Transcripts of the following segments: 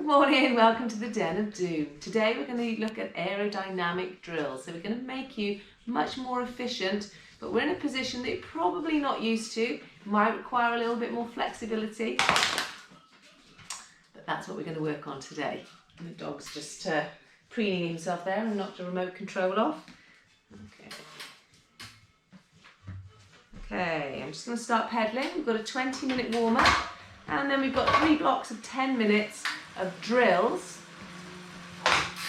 Good morning, welcome to the Den of Doom. Today we're going to look at aerodynamic drills. So we're going to make you much more efficient, but we're in a position that you're probably not used to. It might require a little bit more flexibility, but that's what we're going to work on today. And the dog's just preening himself there and knocked the remote control off. Okay, I'm just going to start pedaling. We've got a 20-minute warm-up, and then we've got 3 blocks of 10 minutes of drills.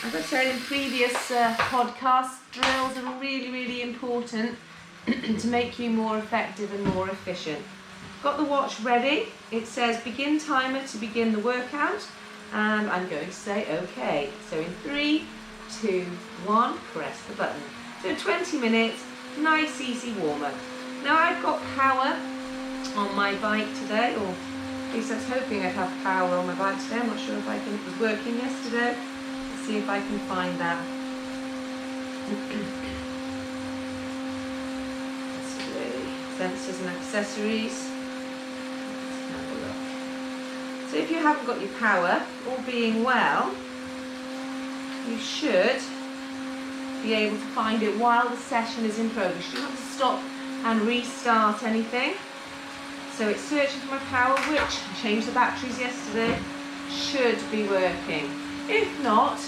As I said in previous podcasts, drills are really important to make you more effective and more efficient. Got the watch ready. It says begin timer to begin the workout, and I'm going to say okay. So in 3, 2, 1, press the button. So 20 minutes, nice easy warm-up. Now I've got power on my bike today, or at least I was hoping I'd have power on my bike today. I'm not sure if it was working yesterday. Let's see if I can find that. Sensors and accessories. Let's have a look. So if you haven't got your power, all being well, you should be able to find it while the session is in progress. You don't have to stop and restart anything. So it's searching for my power, which I changed the batteries yesterday, should be working. If not,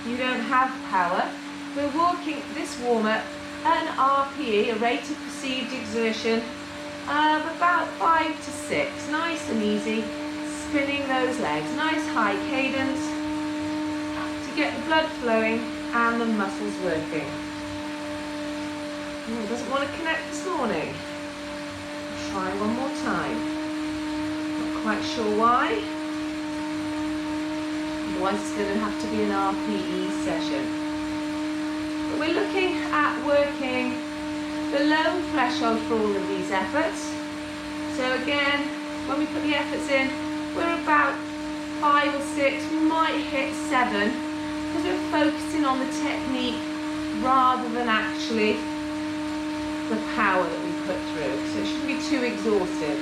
you don't have power. We're walking this warm-up at an RPE, a rate of perceived exertion, of about 5 to 6. Nice and easy, spinning those legs. Nice high cadence to get the blood flowing and the muscles working. Oh, doesn't want to connect this morning. Try one more time. Not quite sure why. Otherwise it's going to have to be an RPE session. But we're looking at working below threshold for all of these efforts. So again, when we put the efforts in, we're about 5 or 6, we might hit 7, because we're focusing on the technique rather than actually the power that we put through, so it shouldn't be too exhaustive.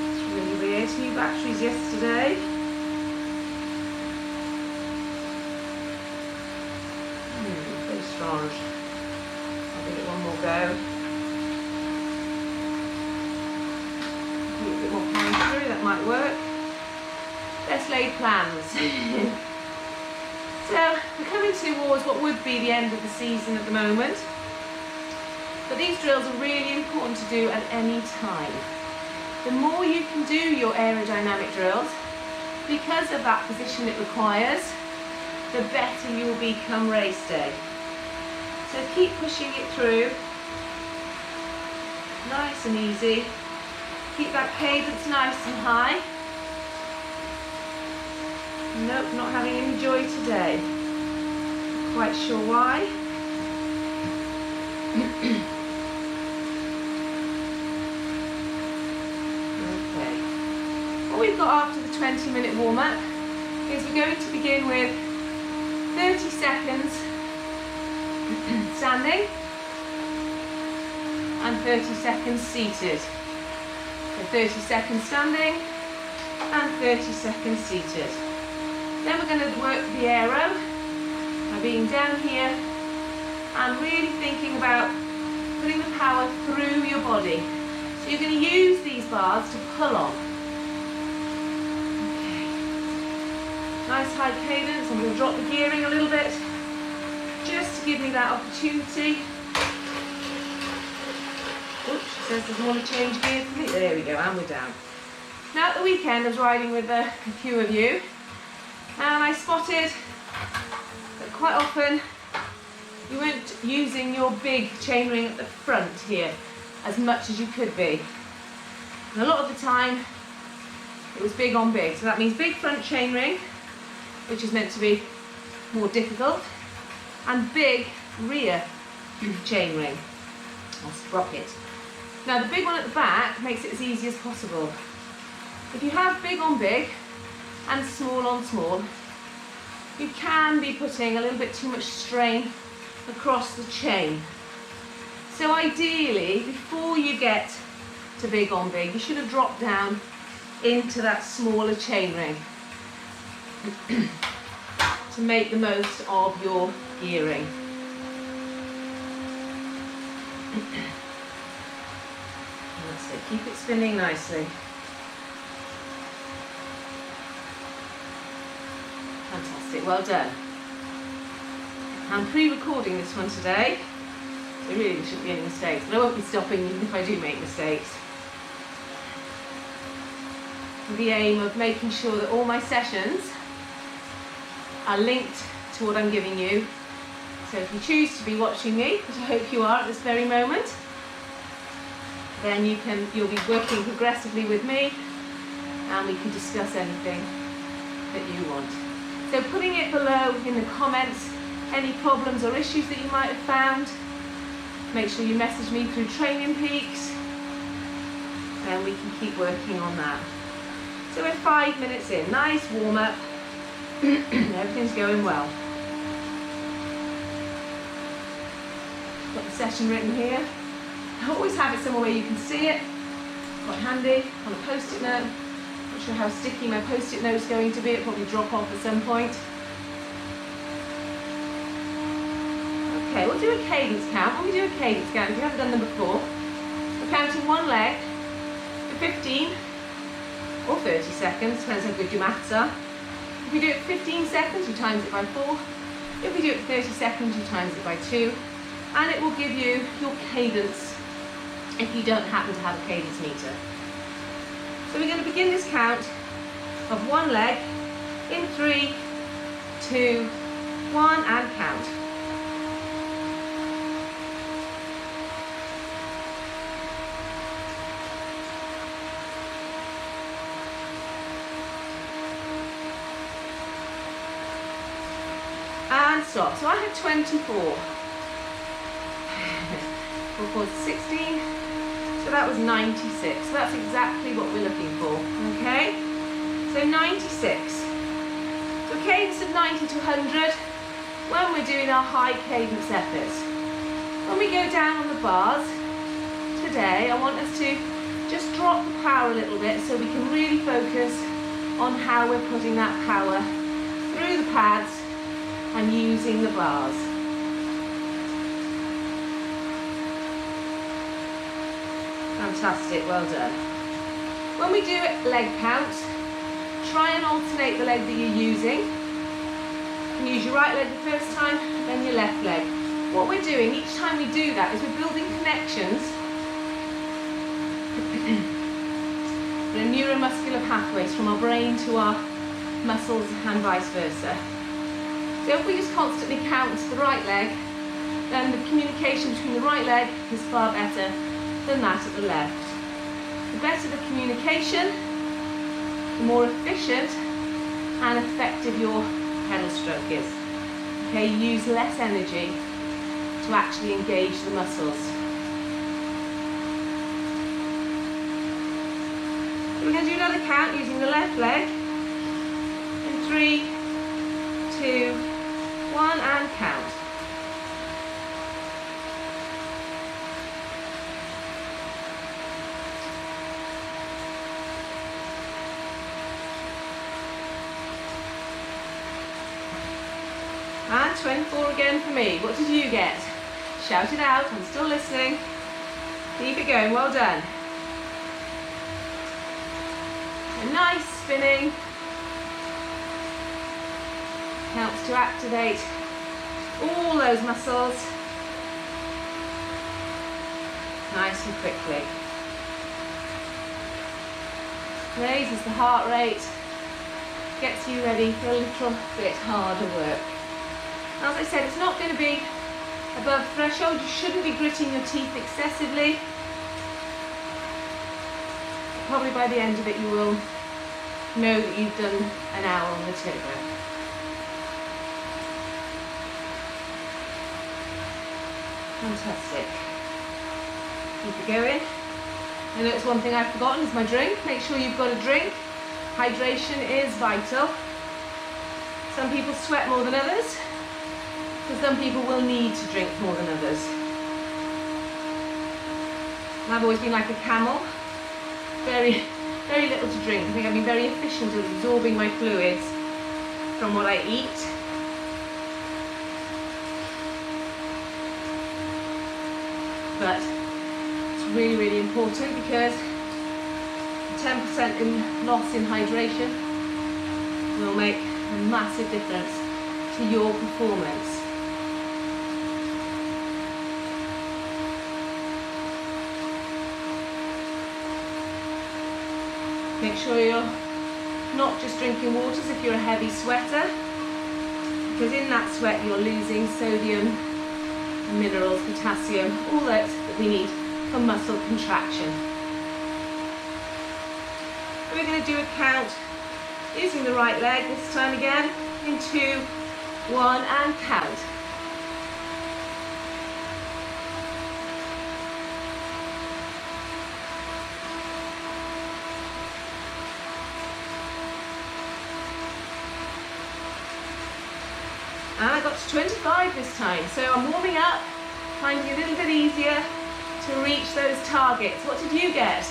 It's really weird. New batteries yesterday. Very strong. I'll give it one more go. Put a bit more power through, that might work. Let's lay plans. So we're coming towards what would be the end of the season at the moment, but these drills are really important to do at any time. The more you can do your aerodynamic drills, because of that position it requires, the better you will become race day. So keep pushing it through, nice and easy. Keep that cadence nice and high. Nope, not having any joy today. Not quite sure why. Okay. What we've got after the 20-minute warm-up is we're going to begin with 30 seconds standing and 30 seconds seated. So 30 seconds standing and 30 seconds seated. Then we're going to work the aero by being down here and really thinking about putting the power through your body. So you're going to use these bars to pull on. Okay. Nice high cadence. I'm going to drop the gearing a little bit just to give me that opportunity. Oops, she says doesn't want to change gear for me. There we go, and we're down. Now at the weekend I was riding with a few of you, and I spotted that quite often you weren't using your big chainring at the front here as much as you could be. And a lot of the time it was big on big. So that means big front chainring, which is meant to be more difficult, and big rear chainring or sprocket. Now the big one at the back makes it as easy as possible. If you have big on big and small on small, you can be putting a little bit too much strain across the chain. So ideally, before you get to big on big, you should have dropped down into that smaller chain ring to make the most of your gearing. That's it, keep it spinning nicely. Fantastic, well done. I'm pre-recording this one today, so really there shouldn't be any mistakes, but I won't be stopping even if I do make mistakes. With the aim of making sure that all my sessions are linked to what I'm giving you. So if you choose to be watching me, which I hope you are at this very moment, then you'll be working progressively with me and we can discuss anything that you want. So putting it below in the comments, any problems or issues that you might have found, make sure you message me through Training Peaks and we can keep working on that. So we're 5 minutes in, nice warm up, everything's going well. Got the session written here. I always have it somewhere where you can see it, quite handy, on a post-it note. Not sure how sticky my post-it note's going to be, it'll probably drop off at some point. Okay, we'll do a cadence count. When we do a cadence count, if you haven't done them before, we're counting one leg for 15 or 30 seconds, depends how good your maths are. If we do it 15 seconds, you times it by 4. If we do it 30 seconds, you times it by 2. And it will give you your cadence if you don't happen to have a cadence meter. So we're going to begin this count of one leg in 3, 2, 1 and count. And stop. So I had 24. 4, 4, 16. So that was 96. So that's exactly what we're looking for. Okay? So 96. So a cadence of 90 to 100 when we're doing our high cadence efforts. When we go down on the bars today, I want us to just drop the power a little bit so we can really focus on how we're putting that power through the pads and using the bars. Fantastic, well done. When we do leg counts, try and alternate the leg that you're using. You can use your right leg the first time, then your left leg. What we're doing each time we do that is we're building connections the neuromuscular pathways from our brain to our muscles and vice versa. So if we just constantly count the right leg, then the communication between the right leg is far better than that of the left. The better the communication, the more efficient and effective your pedal stroke is. Okay, use less energy to actually engage the muscles. So we're going to do another count using the left leg. In 3, 2, 1 and count. And 24 again for me. What did you get? Shout it out, I'm still listening. Keep it going, well done. A nice spinning. Helps to activate all those muscles nice and quickly. Raises the heart rate, gets you ready for a little bit harder work. As I said, it's not going to be above threshold. You shouldn't be gritting your teeth excessively. Probably by the end of it you will know that you've done an hour on the turbo. Fantastic. Keep it going. I know it's one thing I've forgotten is my drink. Make sure you've got a drink. Hydration is vital. Some people sweat more than others, but some people will need to drink more than others. And I've always been like a camel, very, very little to drink. I think I've been very efficient at absorbing my fluids from what I eat. But it's really, really important because 10% in loss in hydration will make a massive difference to your performance. Make sure you're not just drinking waters if you're a heavy sweater, because in that sweat you're losing sodium and minerals, potassium, all that we need for muscle contraction. We're going to do a count using the right leg this time again, in 2, 1 and count. And I got to 25 this time, so I'm warming up, finding it a little bit easier to reach those targets. What did you get?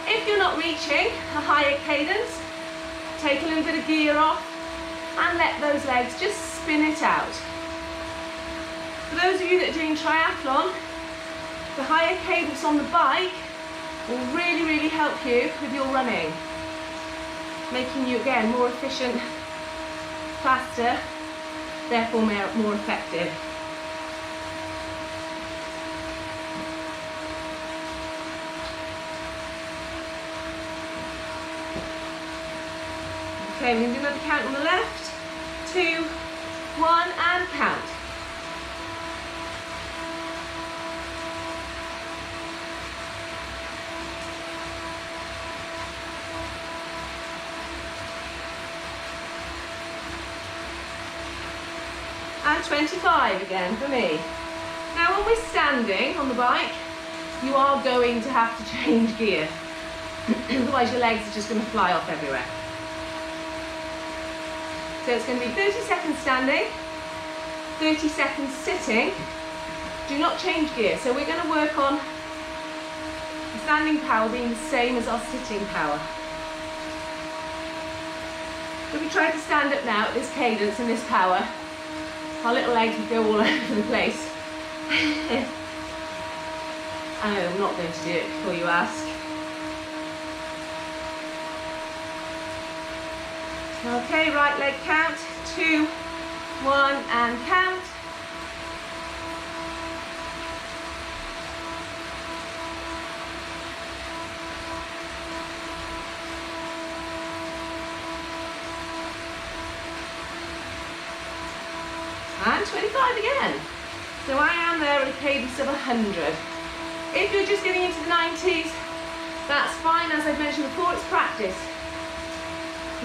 If you're not reaching a higher cadence, take a little bit of gear off and let those legs just spin it out. For those of you that are doing triathlon, the higher cadence on the bike will really, really help you with your running, making you again more efficient, faster, therefore more effective. Okay, we're going to do another count on the left. 2, 1 and count. And 25 again for me. Now when we're standing on the bike, you are going to have to change gear. Otherwise your legs are just going to fly off everywhere. So it's going to be 30 seconds standing, 30 seconds sitting. Do not change gear. So we're going to work on the standing power being the same as our sitting power. If we try to stand up now at this cadence and this power, our little legs would go all over the place. I'm not going to do it before you ask. Okay, right leg count, 2, 1 and count. And 25 again. So I am there at a cadence of 100. If you're just getting into the 90s, that's fine. As I've mentioned before, it's practice.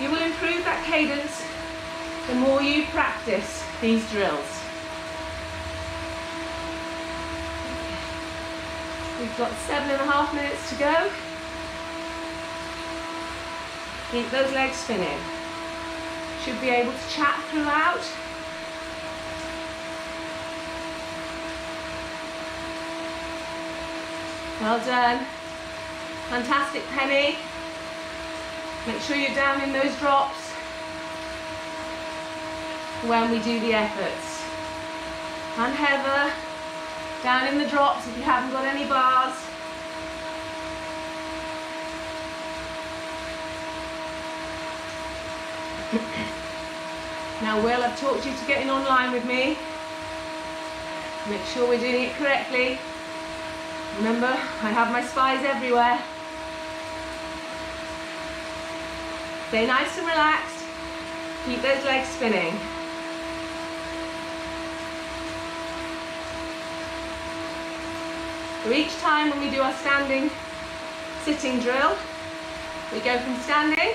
You will improve that cadence the more you practice these drills. We've got 7.5 minutes to go. Keep those legs spinning. Should be able to chat throughout. Well done. Fantastic, Penny. Make sure you're down in those drops when we do the efforts. And Heather, down in the drops if you haven't got any bars. Now Will, I've taught you to get in online with me. Make sure we're doing it correctly. Remember, I have my spies everywhere. Stay nice and relaxed. Keep those legs spinning. For each time when we do our standing sitting drill, we go from standing,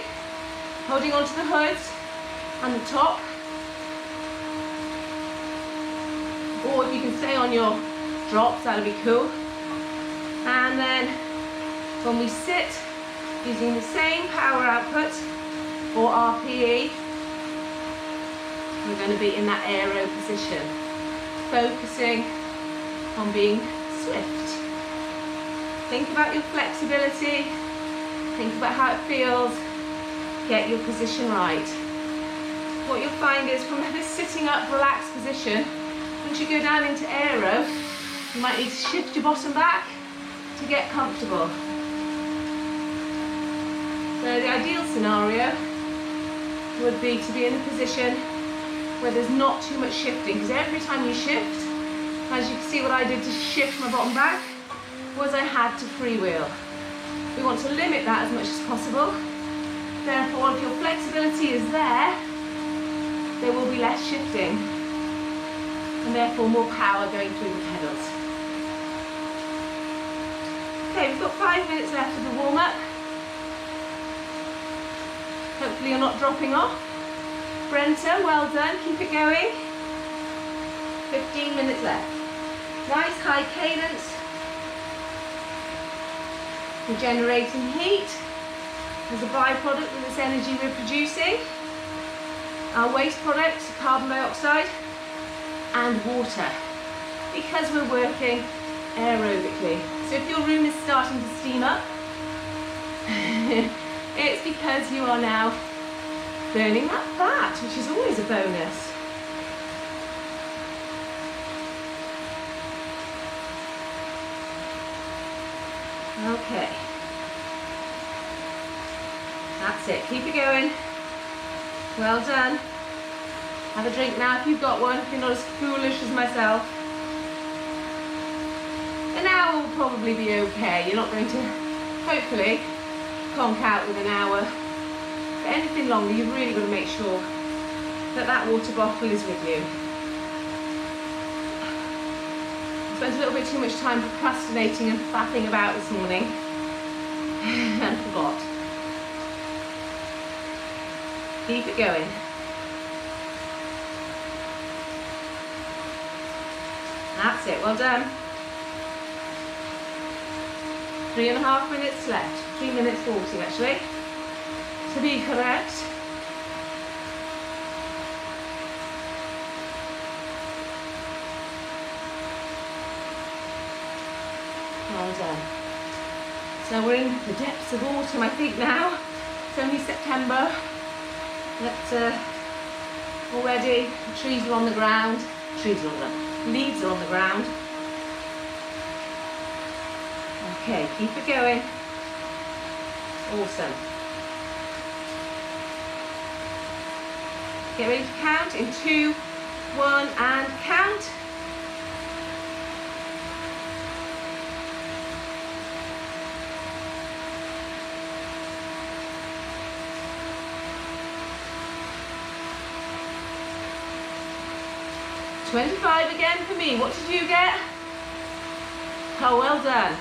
holding onto the hoods and the top, or if you can stay on your drops, that'll be cool. And then when we sit, using the same power output or RPE, we're going to be in that aero position, focusing on being swift. Think about your flexibility, Think about how it feels. Get your position right. What you'll find is from this sitting up, relaxed position, once you go down into aero, you might need to shift your bottom back to get comfortable. So the ideal scenario would be to be in a position where there's not too much shifting, because every time you shift, as you can see what I did to shift my bottom back, was I had to freewheel. We want to limit that as much as possible. Therefore, if your flexibility is there will be less shifting, and therefore more power going through the pedals. Okay, we've got 5 minutes left of the warm-up. Hopefully you're not dropping off. Brenta, well done, keep it going. 15 minutes left. Nice high cadence. We're generating heat as a byproduct of this energy we're producing. Our waste products, carbon dioxide and water, because we're working aerobically. So if your room is starting to steam up, it's because you are now burning that fat, which is always a bonus. Okay. That's it. Keep it going. Well done. Have a drink now if you've got one, if you're not as foolish as myself. An hour will probably be okay. You're not going to, hopefully, conk out with an hour. But anything longer, you've really got to make sure that that water bottle is with you. I spent a little bit too much time procrastinating and faffing about this morning and forgot. Keep it going. That's it, well done. 3.5 minutes left. 3 minutes 40 actually, to be correct. Well done. So we're in the depths of autumn, I think now. It's only September. But already the trees are on the ground. Leaves are on the ground. Okay, keep it going. Awesome. Get ready to count in 2, 1, and count. $25 again for me. What did you get? Oh, well done.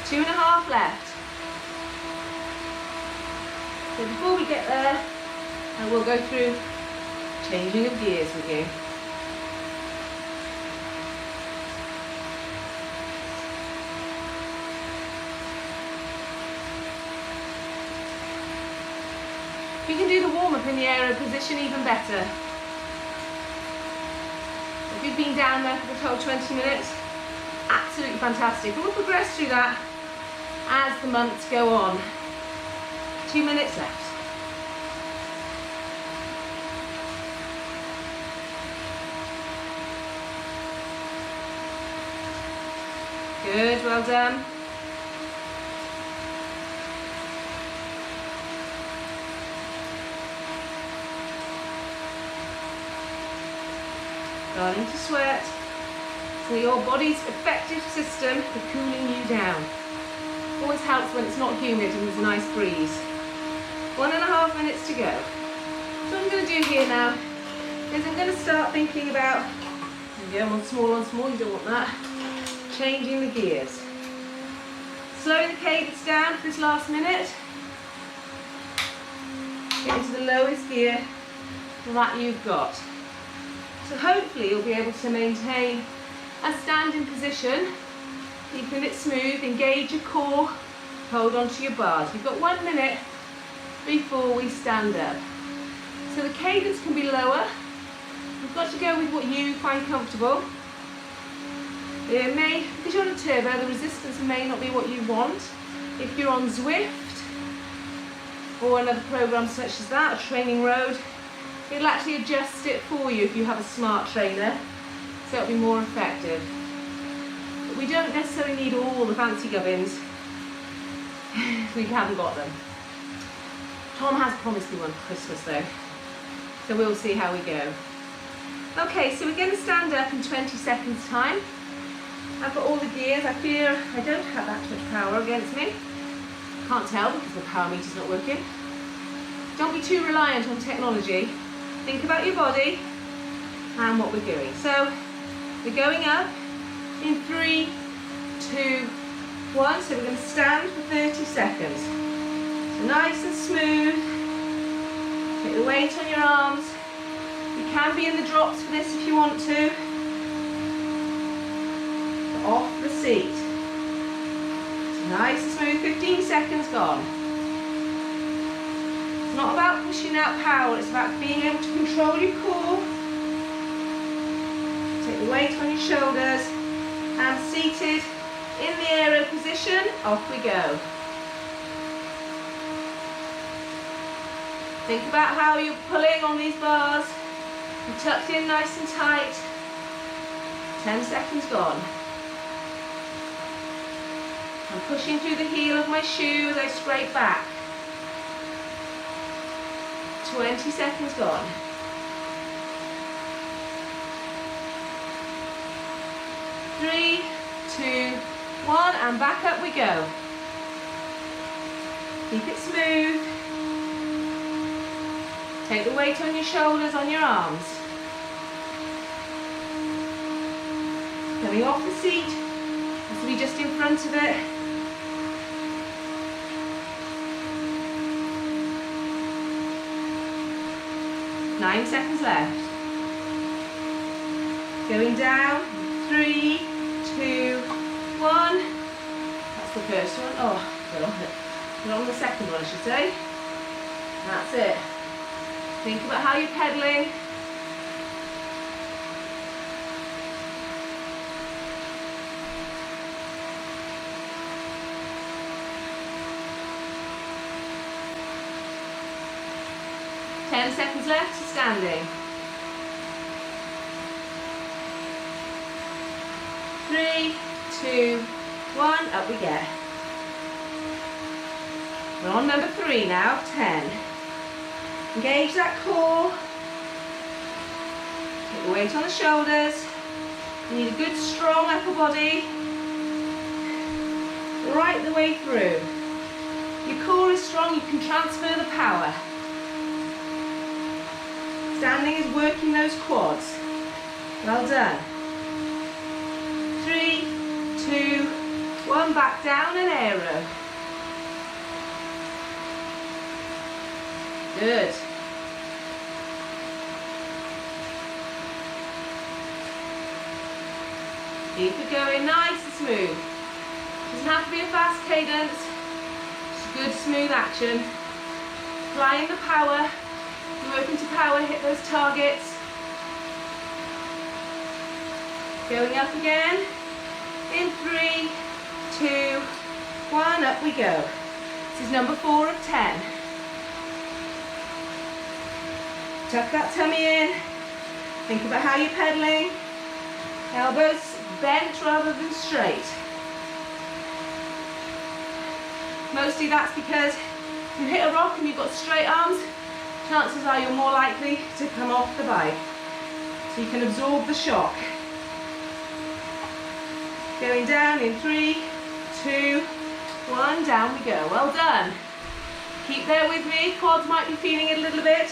Two and a half left. So before we get there, I will go through changing of gears with you. You can do the warm-up in the aero position even better. If you've been down there for the whole 20 minutes, absolutely fantastic. We'll progress through that as the months go on. 2 minutes left. Good, well done. Starting to sweat. So your body's effective system for cooling you down. Always helps when it's not humid and there's a nice breeze. 1.5 minutes to go. So what I'm going to do here now is I'm going to start thinking about, there we go, on small, you don't want that. Changing the gears. Slowing the cadence down for this last minute. Get into the lowest gear that you've got. So hopefully you'll be able to maintain a standing position, keeping it smooth, engage your core, hold on to your bars. You've got 1 minute before we stand up. So the cadence can be lower You've got to go with what you find comfortable. Because you're on a turbo, the resistance may not be what you want. If you're on Zwift or another program such as that, a training road, it'll actually adjust it for you if you have a smart trainer, so it'll be more effective. But we don't necessarily need all the fancy gubbins. We haven't got them. Tom has promised me one for Christmas though, so we'll see how we go. Okay, so we're going to stand up in 20 seconds time. I've got all the gears. I fear I don't have that much power against me. Can't tell because the power meter's not working. Don't be too reliant on technology. Think about your body and what we're doing. So we're going up in 3, 2, 1. So we're going to stand for 30 seconds. So nice and smooth. Take the weight on your arms. You can be in the drops for this if you want to. Off the seat. So nice and smooth, 15 seconds gone. It's not about pushing out power, it's about being able to control your core. Take the weight on your shoulders and seated in the aero position, off we go. Think about how you're pulling on these bars. You're tucked in nice and tight. 10 seconds gone. I'm pushing through the heel of my shoe as I scrape back. 20 seconds gone. 3, 2, 1, and back up we go. Keep it smooth. Take the weight on your shoulders, on your arms. Coming off the seat, has to be just in front of it. Nine seconds left. Going down. 3, 2, 1. That's the first one. Oh, we're on the second one, I should say. That's it. Think about how you're pedaling. Ten seconds left to standing. 3, 2, 1, up we get. We're on number 3 now, 10. Engage that core. Take the weight on the shoulders. You need a good strong upper body. Right the way through. Your core is strong, you can transfer the power. Standing is working those quads. Well done. 3, 2, 1, back down and aero. Good. Keep it going nice and smooth. Doesn't have to be a fast cadence. Just good smooth action. Applying the power. Working to power, hit those targets. Going up again. In 3, 2, 1, up we go. This is number 4 of 10. Tuck that tummy in. Think about how you're pedaling. Elbows bent rather than straight. Mostly that's because you hit a rock and you've got straight arms, chances are you're more likely to come off the bike. So you can absorb the shock. Going down in 3, 2, 1, down we go. Well done. Keep there with me. Quads might be feeling it a little bit.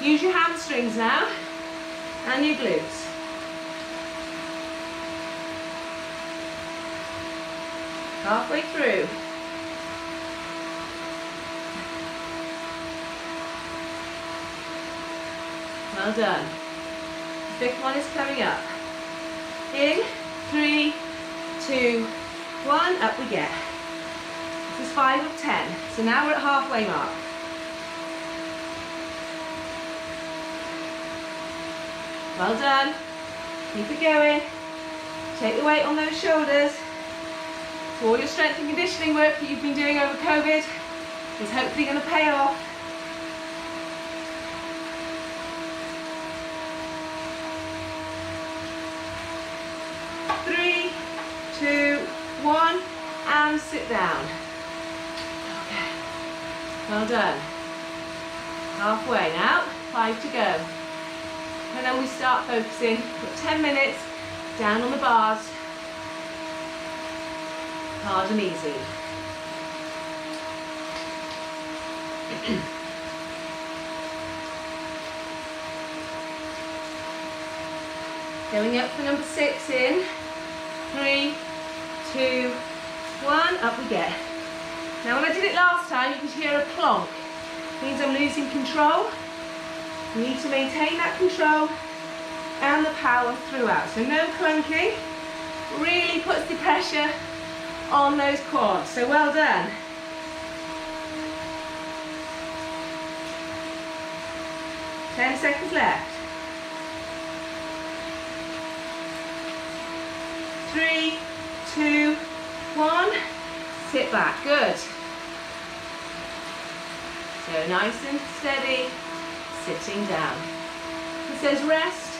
Use your hamstrings now and your glutes. Halfway through. Well done. The fifth one is coming up. In 3, 2, 1, up we get. This is 5 of 10. So now we're at halfway mark. Well done. Keep it going. Take the weight on those shoulders. So all your strength and conditioning work that you've been doing over COVID is hopefully going to pay off. 3, 2, 1, and sit down. Okay. Well done. Halfway now, 5 to go. And then we start focusing for 10 minutes down on the bars. Hard and easy. Going up for number 6 in 3, 2, 1, up we get. Now when I did it last time, you could hear a clonk. It means I'm losing control. You need to maintain that control and the power throughout. So no clunking, really puts the pressure on those quads. So well done. Ten seconds left. 3, 2, 1. Sit back. Good. So nice and steady, sitting down. It says rest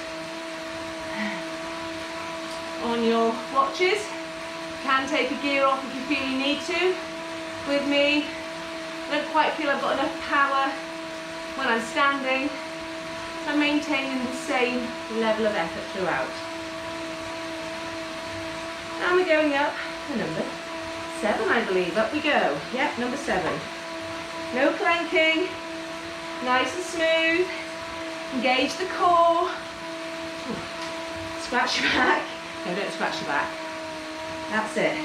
on your watches. You can take a gear off if you feel you need to. With me, I don't quite feel I've got enough power when I'm standing. So I'm maintaining the same level of effort throughout. Now we're going up to number 7, I believe. Up we go. Yep, number 7. No clanking. Nice and smooth. Engage the core. Ooh. Scratch your back. No, don't scratch your back. That's it.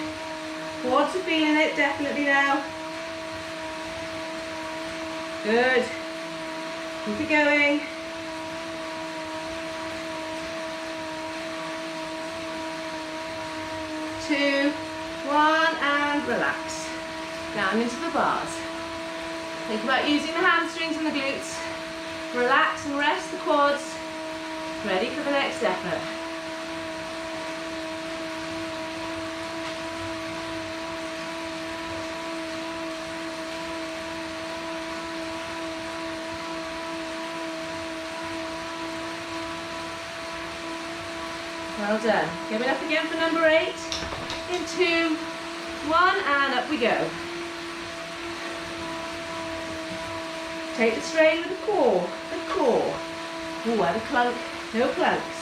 Quads are feeling it definitely now. Good. Keep it going. Two, 1, and relax. Down into the bars. Think about using the hamstrings and the glutes. Relax and rest the quads. Ready for the next effort. Well done. Going up again for number 8. In 2, 1, and up we go. Take the strain with the core. The core. Oh, I had a clunk. No clunks.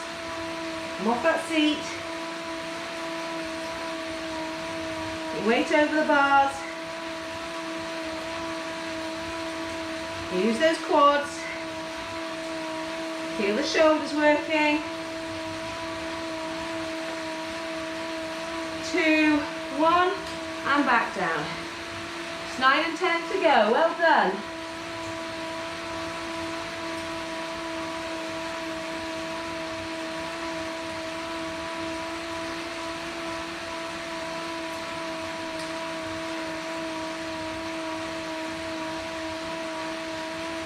Come off that seat. Get weight over the bars. Use those quads. Feel the shoulders working. 2, 1, and back down. It's 9 and 10 to go. Well done.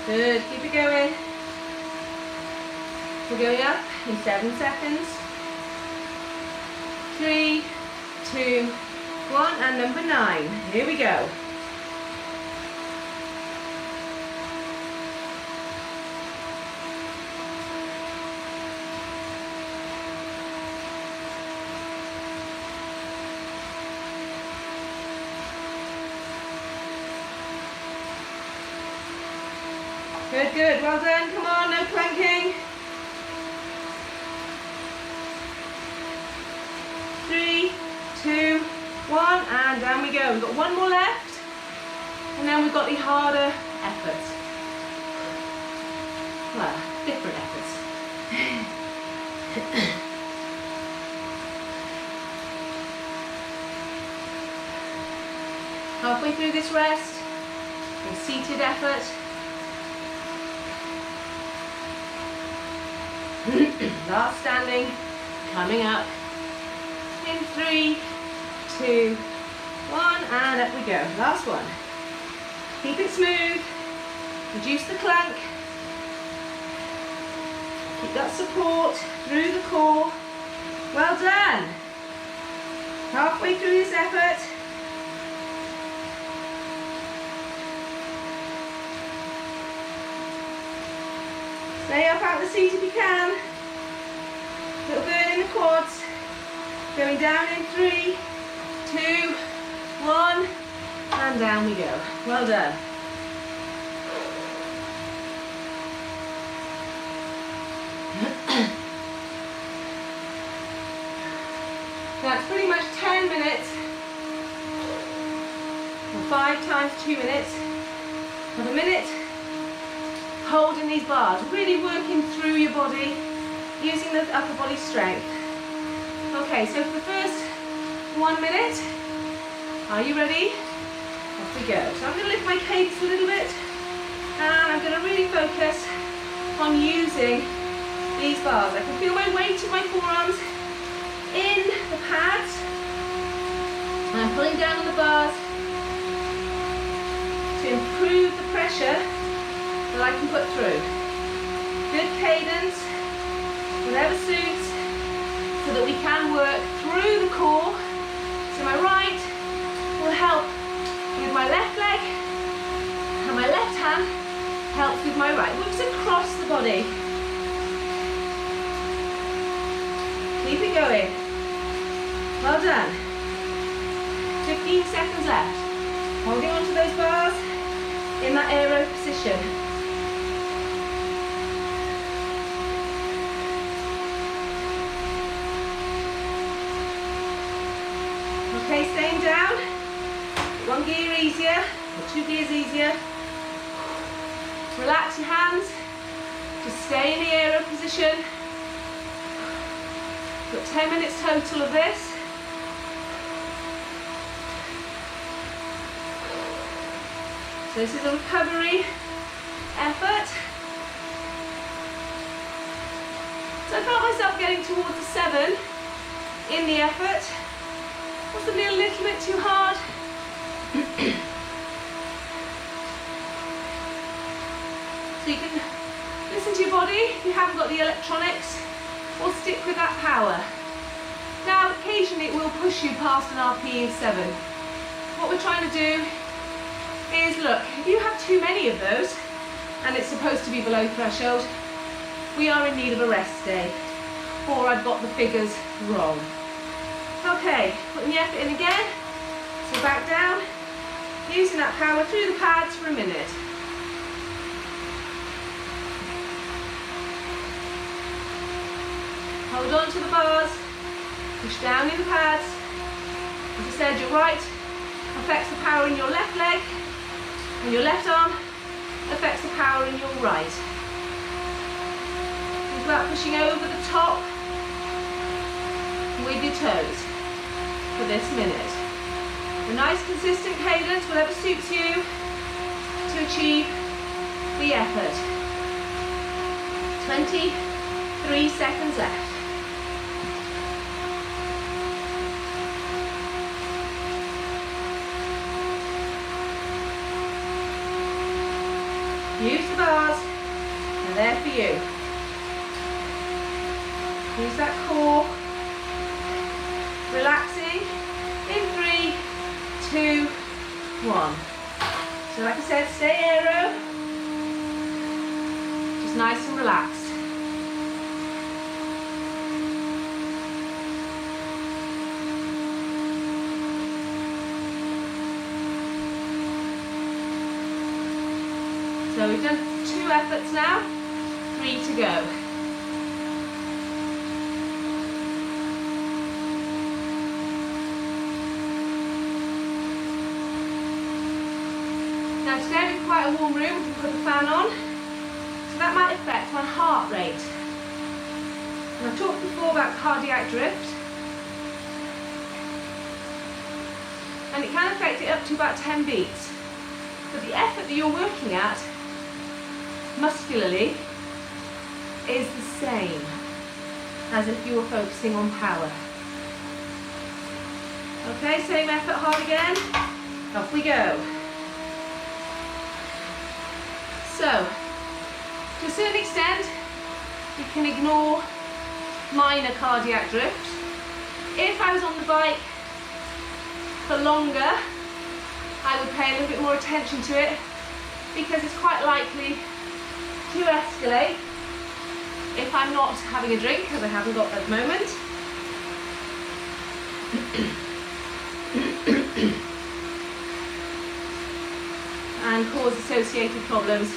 Good. Keep it going. We're going up in 7 seconds. 3, 2, 1, and number 9. Here we go. Good, good. Well done. Come on, no clanking. 3, 2, 1, and down we go. We've got one more left, and then we've got the harder efforts. Well, different efforts. Halfway through this rest, a seated effort. Last standing, coming up. In 3, 2, 1, and up we go. Last one. Keep it smooth. Reduce the clunk. Keep that support through the core. Well done. Halfway through this effort. Stay up out of the seat if you can. Little burn in the quads. Going down in 3, 2, 1, and down we go. Well done. That's pretty much 10 minutes, or 5 times 2 minutes, of a minute holding these bars, really working through your body, using the upper body strength. Okay, so for the first 1 minute, are you ready? Off we go. So I'm going to lift my cadence a little bit, and I'm going to really focus on using these bars. I can feel my weight in my forearms in the pads, and I'm pulling down on the bars to improve the pressure that I can put through. Good cadence, whatever suits, so that we can work through the core. So my right will help with my left leg, and my left hand helps with my right. Works across the body. Keep it going. Well done. 15 seconds left. Holding on to those bars in that aero position. Okay, staying down. 1 gear easier, or 2 gears easier. Relax your hands. Just stay in the aero position. Got 10 minutes total of this. So this is a recovery effort. So I felt myself getting towards a 7 in the effort. Possibly a little bit too hard. So you can listen to your body if you haven't got the electronics, or stick with that power. Now occasionally it will push you past an RPE of 7. What we're trying to do is, look, if you have too many of those and it's supposed to be below threshold, we are in need of a rest day, or I've got the figures wrong. Okay, putting the effort in again. So back down, using that power through the pads for a minute. Hold on to the bars, push down in the pads. As I said, your right affects the power in your left leg, and your left arm affects the power in your right. Think about pushing over the top with your toes for this minute. A nice consistent cadence, whatever suits you, to achieve the effort. 23 seconds left. Use the bars, they're there for you. Use that core. Relaxing in 3, 2, 1. So like I said, stay aero. Just nice and relaxed. So we've done 2 efforts now, 3 to go. Now today we've quite a warm room, we can put the fan on, so that might affect my heart rate. And I've talked before about cardiac drift, and it can affect it up to about 10 beats. But the effort that you're working at muscularly is the same as if you were focusing on power. Okay, same effort, hard again. Off we go. So, to a certain extent, we can ignore minor cardiac drift. If I was on the bike for longer, I would pay a little bit more attention to it because it's quite likely to escalate if I'm not having a drink, because I haven't got at the moment. And cause associated problems.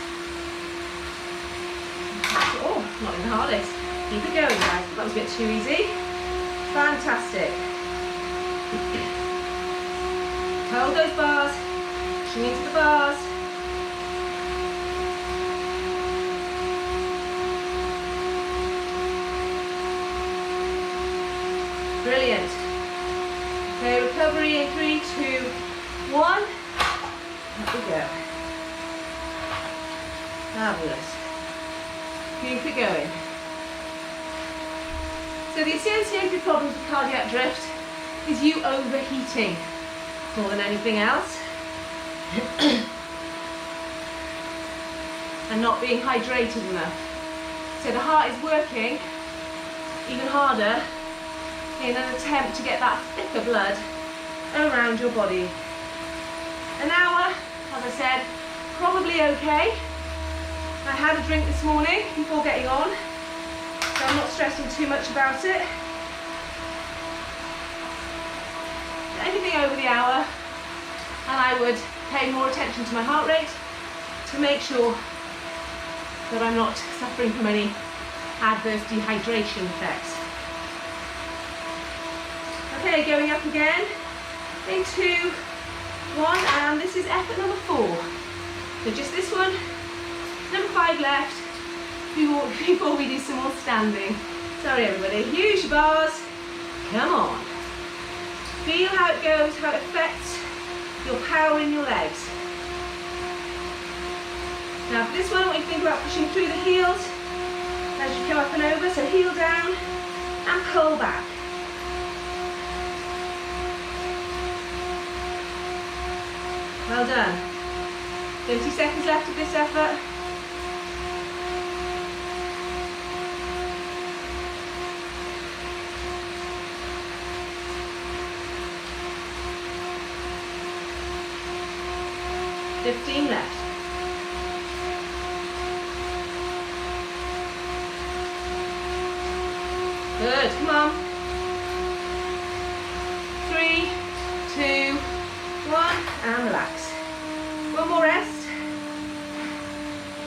Oh, not even the hardest. Keep it going, guys. That was a bit too easy. Fantastic. Hold those bars. Pushing into the bars. Brilliant. Okay, recovery in 3, 2, 1. There we go. Fabulous. Keep it going. So the associated problems with cardiac drift is you overheating more than anything else and not being hydrated enough. So the heart is working even harder in an attempt to get that thicker blood around your body. An hour, as I said, probably okay. I had a drink this morning before getting on, so I'm not stressing too much about it. Anything over the hour, and I would pay more attention to my heart rate to make sure that I'm not suffering from any adverse dehydration effects. Okay, going up again in 2, 1, and this is effort number 4. So just this one, number 5 left before we do some more standing. Sorry everybody, use your bars, come on. Feel how it goes, how it affects your power in your legs. Now for this one, I want you to think about pushing through the heels as you come up and over, so heel down and pull back. Well done. 30 seconds left of this effort. $15 left. Good, come on. 3, 2, 1, and relax. One more rest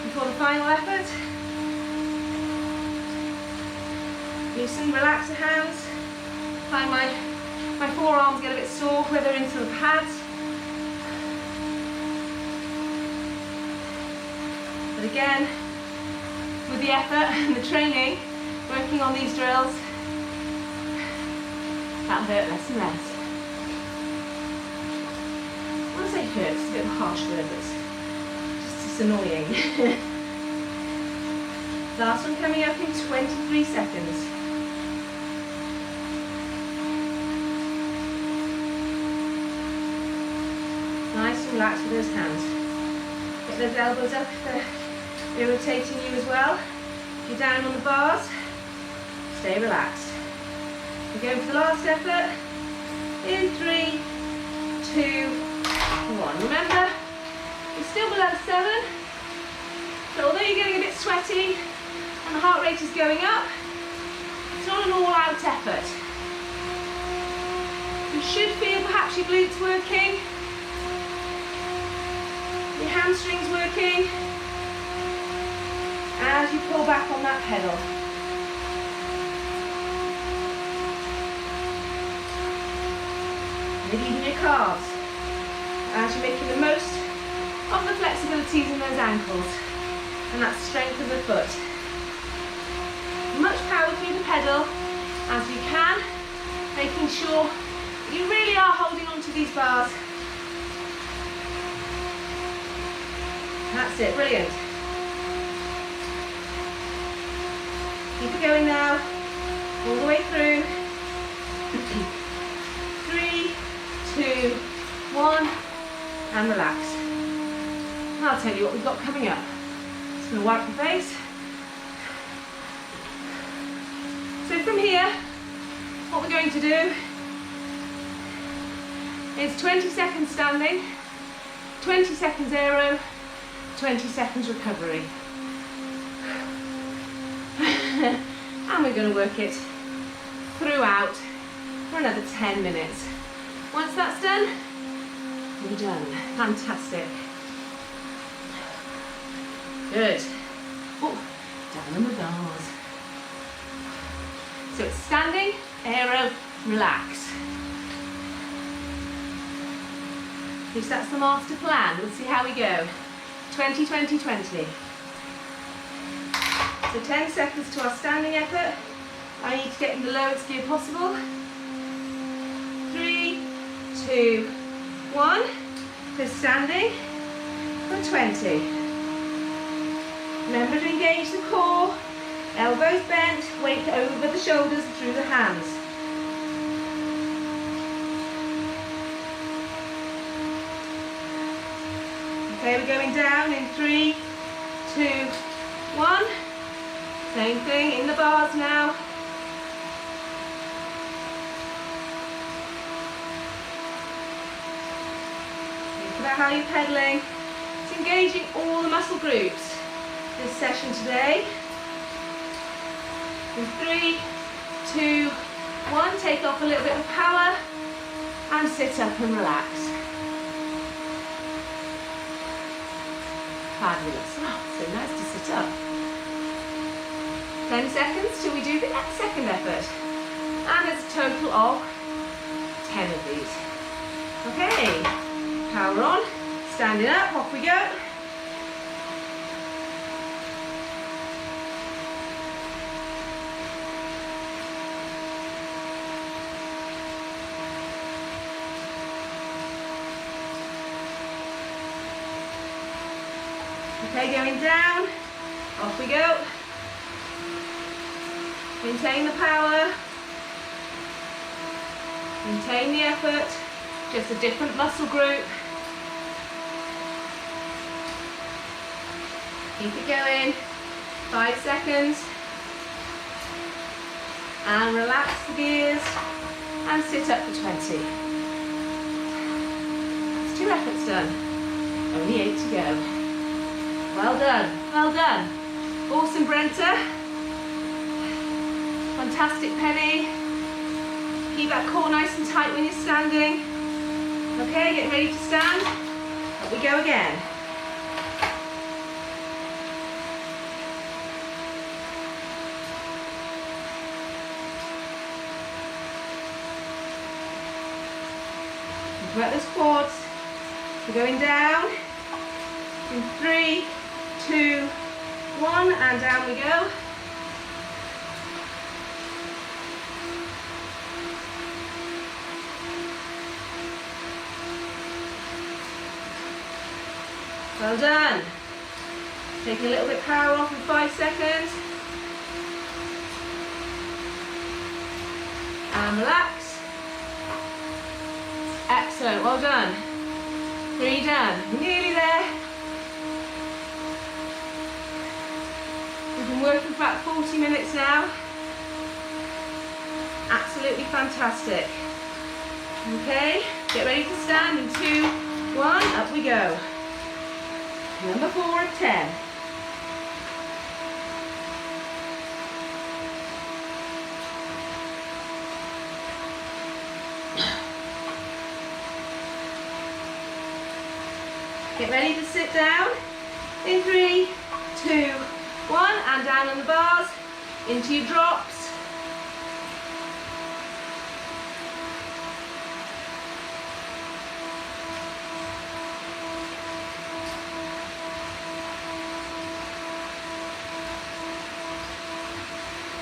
before the final effort. Loosen, relax the hands. Find my forearms get a bit sore, whether into the pads. But again, with the effort and the training, working on these drills, that'll hurt less and less. When I say hurt, it's a bit of a harsh word, but it's just annoying. Last one coming up in 23 seconds. Nice and relaxed with those hands. Get those elbows up if they're irritating you as well. If you're down on the bars, stay relaxed. We're going for the last effort in 3, 2, 1. Remember, you're still below 7, so although you're getting a bit sweaty and the heart rate is going up, it's not an all-out effort. You should feel perhaps your glutes working, your hamstrings working, as you pull back on that pedal. Maybe even your calves, as you're making the most of the flexibilities in those ankles and that strength of the foot. Much power through the pedal as you can, making sure you really are holding on to these bars. That's it, brilliant. Keep it going now, all the way through. 3, 2, 1, and relax. And I'll tell you what we've got coming up. Just going to wipe the face. from here, what we're going to do is 20 seconds standing, 20 seconds aero, 20 seconds recovery. And we're going to work it throughout for another 10 minutes. Once that's done, we're done. Fantastic. Good. Oh, down on the bars. So it's standing, aero, relax. At least that's the master plan. Let's see how we go. 20, 20, 20. So 10 seconds to our standing effort. I need to get in the lowest gear possible. 3, 2, 1. For standing for 20. Remember to engage the core, elbows bent, weight over the shoulders through the hands. Okay, we're going down in 3, 2, 1. Same thing in the bars now. Think about how you're pedaling. It's engaging all the muscle groups. This session today. In 3, 2, 1, take off a little bit of power and sit up and relax. Fabulous. Oh, so nice to sit up. 10 seconds till we do the next second effort. And it's a total of 10 of these. Okay, power on, standing up, off we go. Okay, going down, off we go. Maintain the power, maintain the effort, just a different muscle group. Keep it going, 5 seconds. And relax the gears and sit up for 20. That's 2 efforts done, only 8 to go. Well done, well done. Awesome, Brenta. Fantastic, Penny. Keep that core nice and tight when you're standing. Okay, get ready to stand. Up we go again. Think about those quads. We're going down. In 3, 2, 1, and down we go. Well done. Take a little bit of power off in 5 seconds. And relax. Excellent, well done. 3 done, nearly there. We've been working for about 40 minutes now. Absolutely fantastic. Okay, get ready to stand in 2, 1, up we go. Number 4 of 10. Get ready to sit down in 3, 2, 1, and down on the bars into your drops.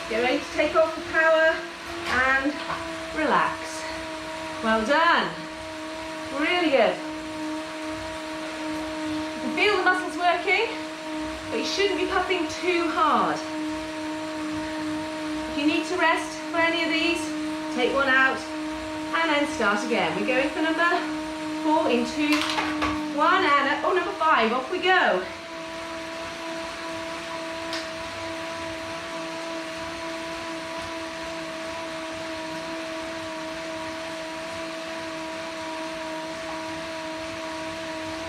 Get ready to take off the power and relax. Well done. Really good. You can feel the muscles working, but you shouldn't be puffing too hard. If you need to rest for any of these, take one out and then start again. We're going for number 4 in 2, 1, and number 5, off we go.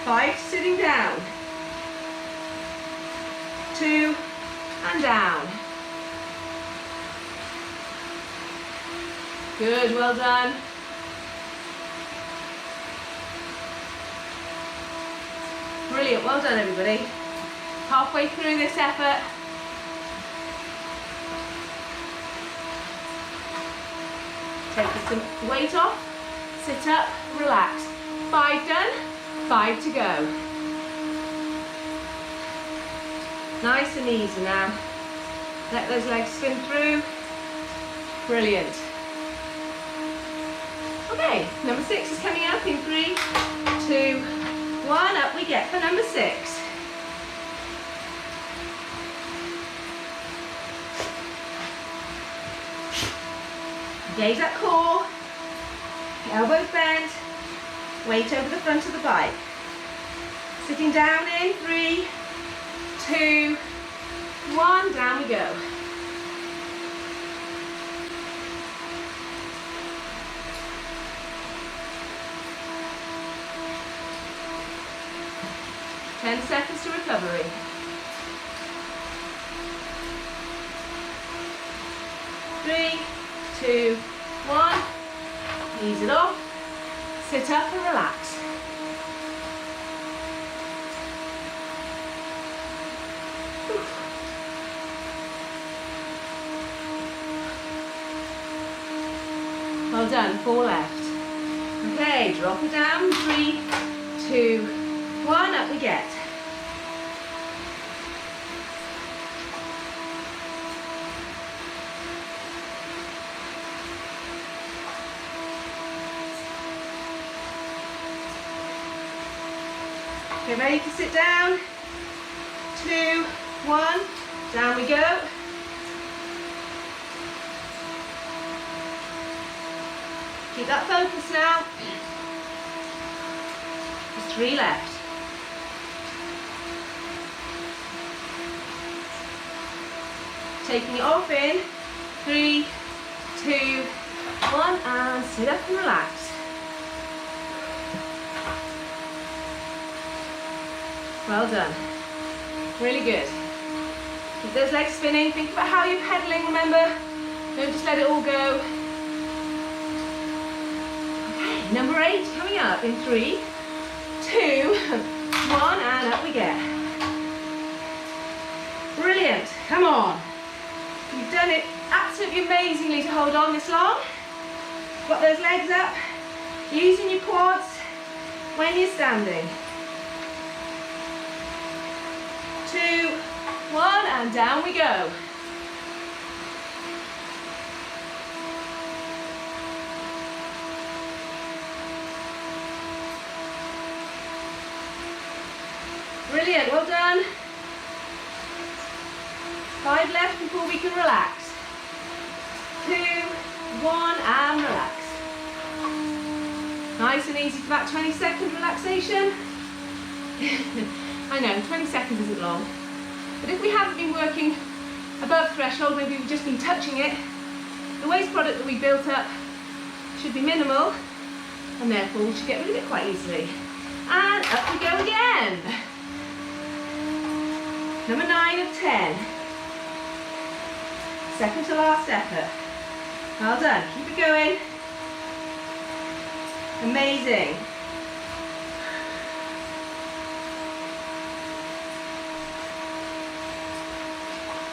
5 sitting down. 2 and down. Good, well done. Brilliant, well done everybody. Halfway through this effort. Take some weight off, sit up, relax. 5 done, 5 to go. Nice and easy now. Let those legs spin through. Brilliant. Okay, number 6 is coming up in 3, 2, 1. Up we get for number 6. Gaze at core, elbows bent, weight over the front of the bike. Sitting down in 3, 2, 1, down we go. Ten seconds to recovery. 3, 2, 1. Ease it off. Sit up and relax. Well done, 4 left. Okay, drop it down. 3, 2, 1, up we get. Okay, ready to sit down. 2, 1, down we go. Keep that focus now. There's 3 left. Taking it off in 3, 2, 1, and sit up and relax. Well done. Really good. Keep those legs spinning. Think about how you're pedaling, remember? Don't just let it all go. Okay, number 8 coming up in 3, 2, 1, and up we get. Brilliant. Come on. You've done it absolutely amazingly to hold on this long. Got those legs up, using your quads when you're standing. 2, 1, and down we go. Brilliant, well done. 5 left before we can relax. 2, 1, and relax. Nice and easy for that 20-second relaxation. I know, 20 seconds isn't long. But if we haven't been working above threshold, maybe we've just been touching it, the waste product that we built up should be minimal, and therefore we should get rid of it quite easily. And up we go again. Number 9 of 10. Second to last effort. Well done, keep it going. Amazing.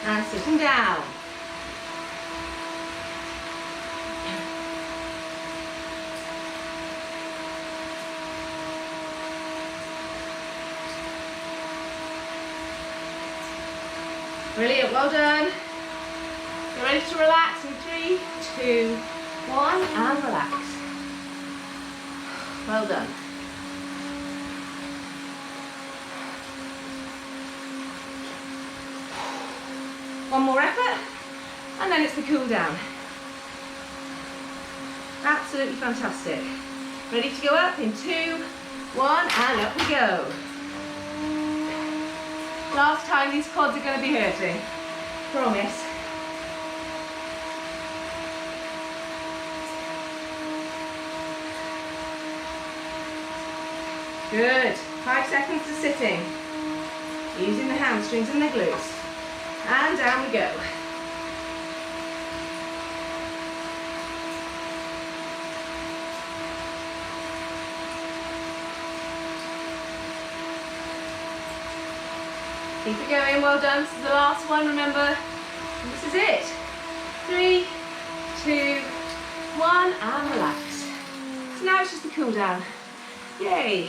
And sitting down. Brilliant, well done. You're ready to relax in 3, 2, 1, and relax. Well done. One more effort, and then it's the cool down. Absolutely fantastic. Ready to go up in 2, 1, and up we go. Last time these quads are going to be hurting. Promise. Good. 5 seconds to sitting. Using the hamstrings and the glutes. And down we go. Keep it going, well done. This is the last one, remember. This is it. 3, 2, 1, and relax. So now it's just a cool down. Yay.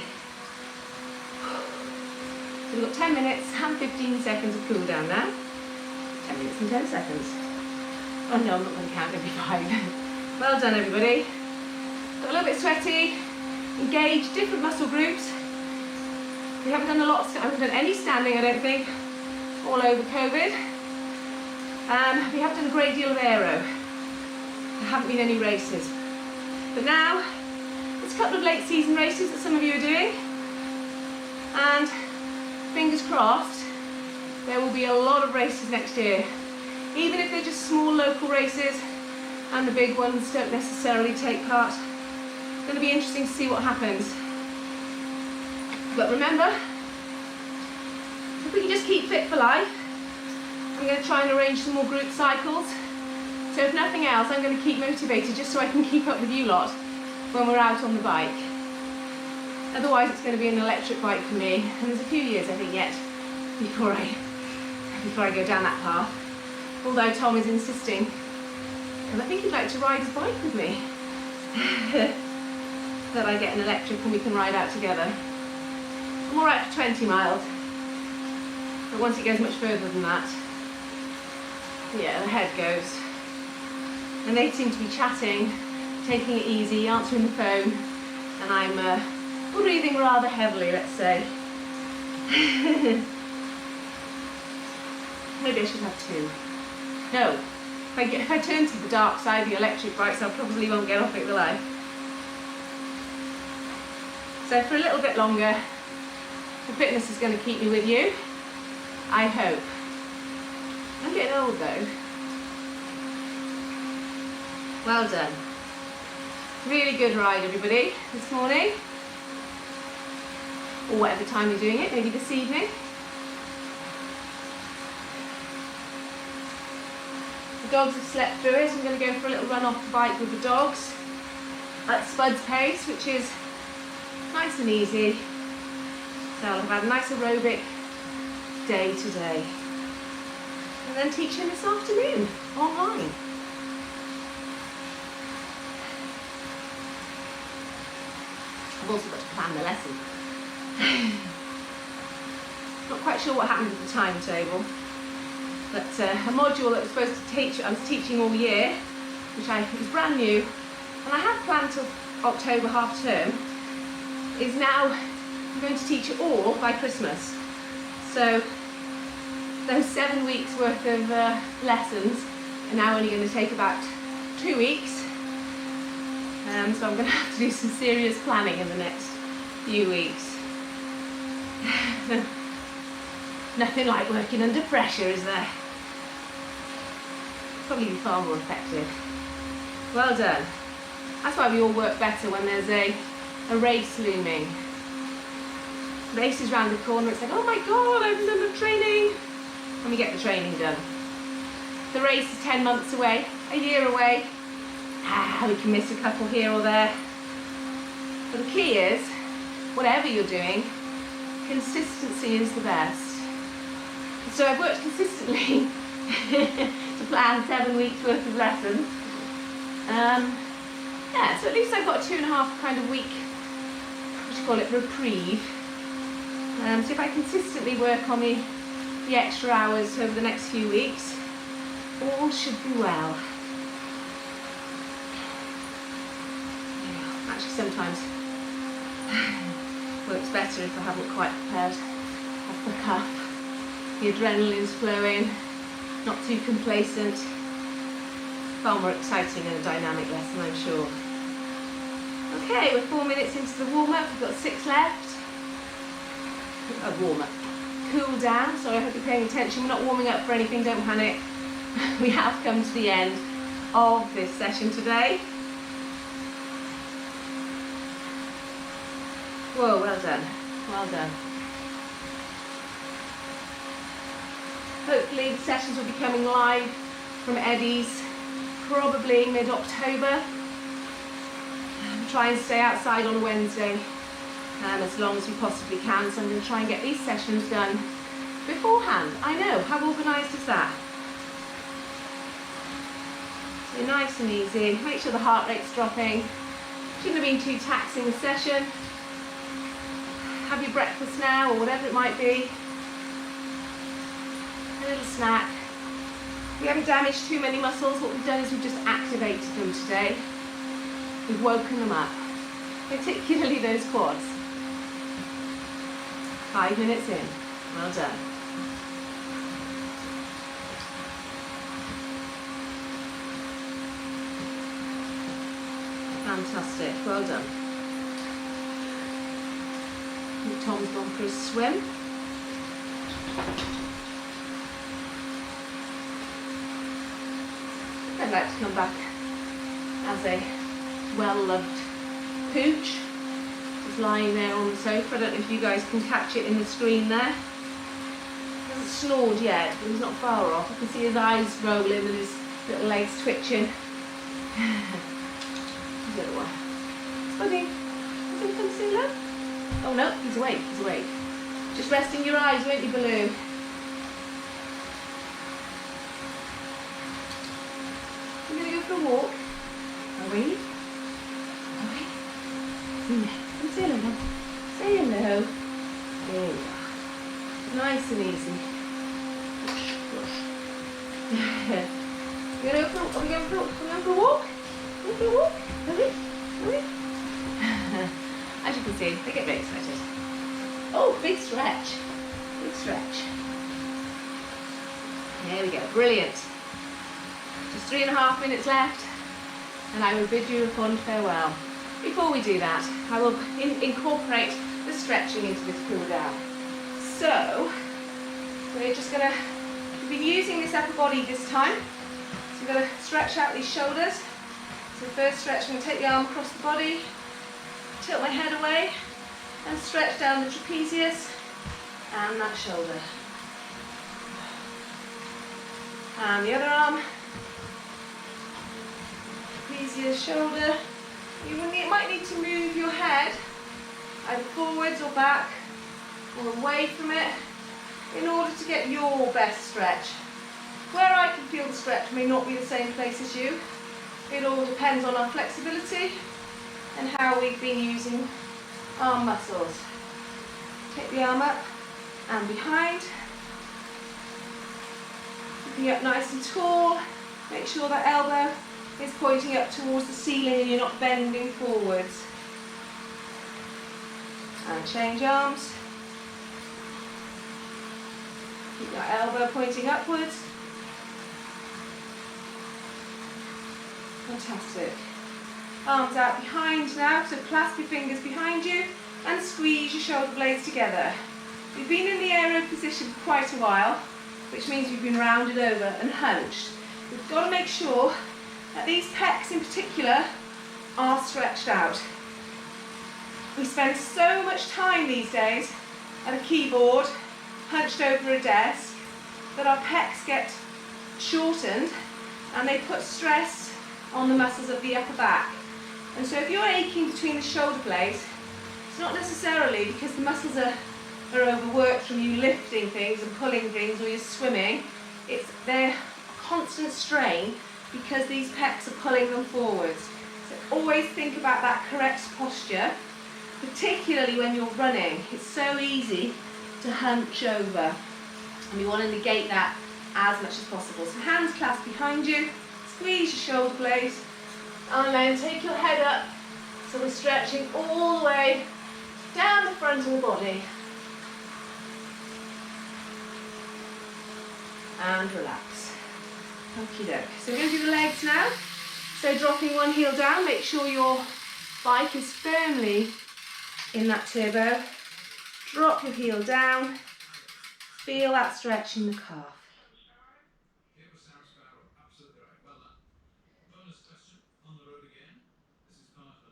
So we've got 10 minutes and 15 seconds of cool down now. 10 minutes and 10 seconds. Oh no, I'm not going to count every 5. Well done, everybody. Got a little bit sweaty. Engage different muscle groups. We haven't done I haven't done any standing, I don't think, all over COVID. We have done a great deal of aero. There haven't been any races. But now, there's a couple of late season races that some of you are doing. And fingers crossed, there will be a lot of races next year. Even if they're just small local races and the big ones don't necessarily take part. It's going to be interesting to see what happens. But remember, if we can just keep fit for life, I'm going to try and arrange some more group cycles. So if nothing else, I'm going to keep motivated just so I can keep up with you lot when we're out on the bike. Otherwise it's going to be an electric bike for me, and there's a few years I think yet before I go down that path. Although Tom is insisting, because I think he'd like to ride his bike with me, that I get an electric and we can ride out together. I'm all right for 20 miles, but once it goes much further than that, yeah, the head goes. And they seem to be chatting, taking it easy, answering the phone, and I'm breathing rather heavily, let's say. Maybe I should have 2. No, if I turn to the dark side of the electric bikes, I probably won't get off it, will I? So for a little bit longer, the fitness is going to keep me with you, I hope. I'm getting old though. Well done. Really good ride, everybody, this morning. Or whatever time you're doing it, maybe this evening. The dogs have slept through it, so I'm going to go for a little run off the bike with the dogs at Spud's pace, which is nice and easy. So I'll have had a nice aerobic day today. And then teaching this afternoon, online. I've also got to plan the lesson. Not quite sure what happened with the timetable, but a module that was supposed to teach, I was teaching all year, which I think is brand new, and I have planned till October half term, is now I'm going to teach it all by Christmas. So those 7 weeks worth of lessons are now only going to take about 2 weeks. So I'm going to have to do some serious planning in the next few weeks. Nothing like working under pressure, is there? Probably be far more effective. Well done. That's why we all work better when there's a race looming. Race is round the corner, it's like, oh my god, I haven't done the training. And we get the training done. The race is 10 months away, a year away. We can miss a couple here or there. But the key is, whatever you're doing, consistency is the best. So I've worked consistently to plan 7 weeks worth of lessons. Yeah, so at least I've got a 2.5 kind of week, what do you call it, reprieve. So if I consistently work on the extra hours over the next few weeks, all should be well. Actually, sometimes works better if I haven't quite prepared off the cuff. The adrenaline's flowing, not too complacent. Far more exciting than a dynamic lesson, I'm sure. Okay, we're 4 minutes into the warm-up. We've got 6 left. A warm-up. Cool down. Sorry, I hope you're paying attention. We're not warming up for anything, don't panic. We have come to the end of this session today. Whoa, well done. Well done. Hopefully the sessions will be coming live from Eddie's probably mid-October. Try and stay outside on Wednesday as long as we possibly can, so I'm going to try and get these sessions done beforehand. I know, how organised is that? So nice and easy. Make sure the heart rate's dropping. Shouldn't have been too taxing a session. Have your breakfast now or whatever it might be. A little snack. We haven't damaged too many muscles. What we've done is we've just activated them today. We've woken them up, particularly those quads. 5 minutes in. Well done. Fantastic. Well done. Tom's gone for a swim. I'd like to come back as a well-loved pooch. He's lying there on the sofa. I don't know if you guys can catch it in the screen there. He hasn't snored yet, but he's not far off. I can see his eyes rolling and his little legs twitching. The other one. Spuddy, is he concealer? Oh no, he's awake, he's awake. Just resting your eyes, won't you, Baloo? We're going to go for a walk. Are we? Are we? Come say hello. Say hello. There we are. Nice and easy. Are we going for a walk? Are we? Are we? As you can see, they get very excited. Oh, big stretch. Big stretch. There we go. Brilliant. Just 3.5 minutes left, and I will bid you a fond farewell. Before we do that, I will incorporate the stretching into this cool down. So, we're just going to, we've been using this upper body this time. So we're going to stretch out these shoulders. So first stretch, I'm going to take the arm across the body, tilt my head away, and stretch down the trapezius and that shoulder. And the other arm, trapezius, shoulder. You might need to move your head either forwards or back or away from it in order to get your best stretch. Where I can feel the stretch may not be the same place as you. It all depends on our flexibility and how we've been using our muscles. Take the arm up and behind. Keeping up nice and tall. Make sure that elbow is pointing up towards the ceiling and you're not bending forwards. And change arms. Keep that elbow pointing upwards. Fantastic. Arms out behind now, so clasp your fingers behind you and squeeze your shoulder blades together. We've been in the aero position for quite a while, which means we've been rounded over and hunched. We've got to make sure that these pecs in particular are stretched out. We spend so much time these days at a keyboard, hunched over a desk, that our pecs get shortened and they put stress on the muscles of the upper back. And so if you're aching between the shoulder blades, it's not necessarily because the muscles are overworked from you lifting things and pulling things or you're swimming. They're constant strain because these pecs are pulling them forwards. So always think about that correct posture, particularly when you're running. It's so easy to hunch over, and we want to negate that as much as possible. So hands clasped behind you, squeeze your shoulder blades, and then take your head up. So we're stretching all the way down the front of the body. And relax. Okie doke. So we're going to do the legs now. So dropping one heel down, make sure your bike is firmly in that turbo. Drop your heel down. Feel that stretch in the calf.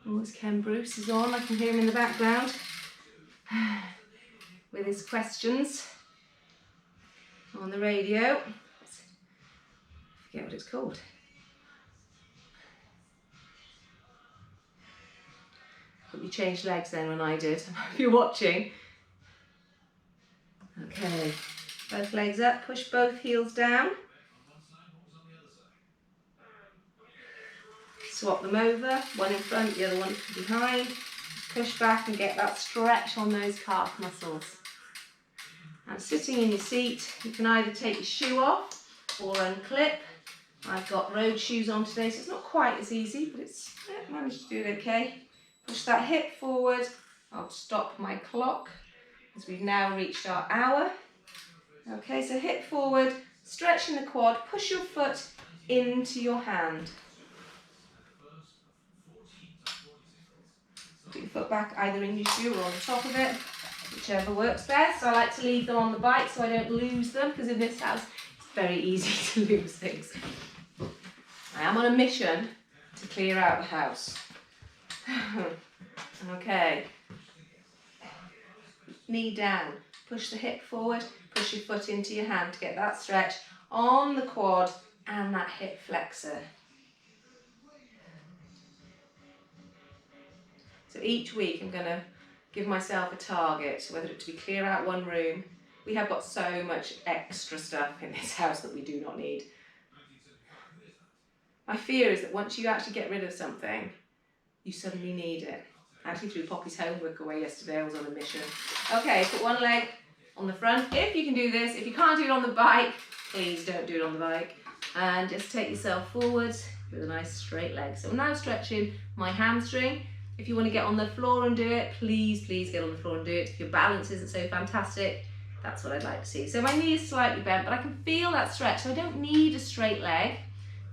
Oh, it's Ken Bruce is on. I can hear him in the background. with his questions on the radio. I forget what it's called. Hope you changed legs then when I did, if you're watching. Okay, both legs up, push both heels down. Swap them over, one in front, the other one behind. Push back and get that stretch on those calf muscles. And sitting in your seat, you can either take your shoe off or unclip. I've got road shoes on today, so it's not quite as easy, but I managed to do it okay. Push that hip forward. I'll stop my clock as we've now reached our hour. Okay, so hip forward, stretching the quad, push your foot into your hand. Put your foot back either in your shoe or on the top of it, whichever works best. I like to leave them on the bike so I don't lose them, because in this house it's very easy to lose things. I am on a mission to clear out the house. Okay. Knee down, push the hip forward, push your foot into your hand to get that stretch on the quad and that hip flexor. So each week I'm going to give myself a target, whether it to be clear out one room. We have got so much extra stuff in this house that we do not need. My fear is that once you actually get rid of something, you suddenly need it. Actually threw Poppy's homework away yesterday, I was on a mission. Okay, put one leg on the front, if you can do this. If you can't do it on the bike, please don't do it on the bike. And just take yourself forward with a nice straight leg. So I'm now stretching my hamstring. If you want to get on the floor and do it, please get on the floor and do it. If your balance isn't so fantastic, that's what I'd like to see. So my knee is slightly bent, but I can feel that stretch. So I don't need a straight leg.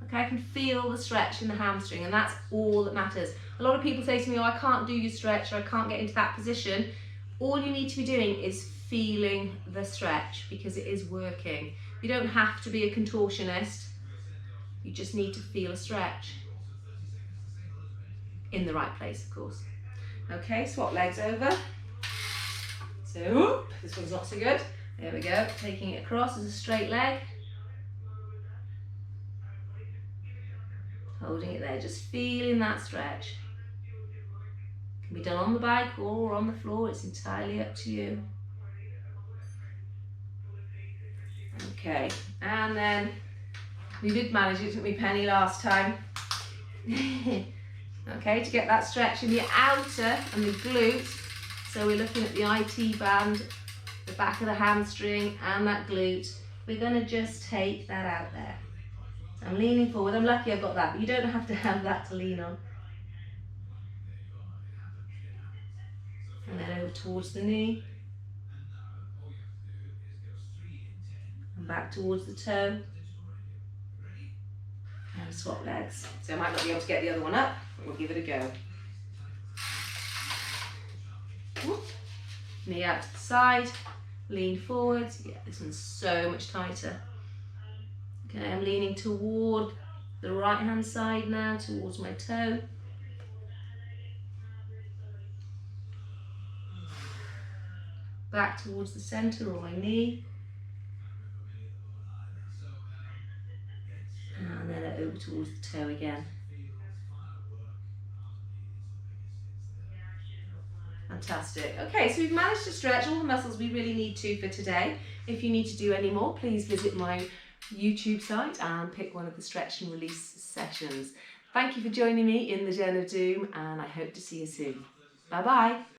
Okay, I can feel the stretch in the hamstring, and that's all that matters. A lot of people say to me, oh, I can't do your stretch, or I can't get into that position. All you need to be doing is feeling the stretch, because it is working. You don't have to be a contortionist. You just need to feel a stretch. In the right place, of course. Okay, swap legs over. So, this one's not so good. There we go, taking it across as a straight leg. Holding it there, just feeling that stretch. Can be done on the bike or on the floor, it's entirely up to you. Okay, and then we did manage it, didn't we, Penny, last time? Okay, to get that stretch in the outer and the glute. So we're looking at the IT band, the back of the hamstring and that glute. We're going to just take that out there. So I'm leaning forward. I'm lucky I've got that, but you don't have to have that to lean on. And then over towards the knee. And back towards the toe. And swap legs. So I might not be able to get the other one up, but we'll give it a go. Whoop. Knee out to the side, lean forward. Yeah, this one's so much tighter. Okay, I'm leaning toward the right hand side now, towards my toe. Back towards the centre or my knee. And then over towards the toe again. Fantastic. Okay, so we've managed to stretch all the muscles we really need to for today. If you need to do any more, please visit my YouTube site and pick one of the stretch and release sessions. Thank you for joining me in the Den of Doom, and I hope to see you soon. Bye bye.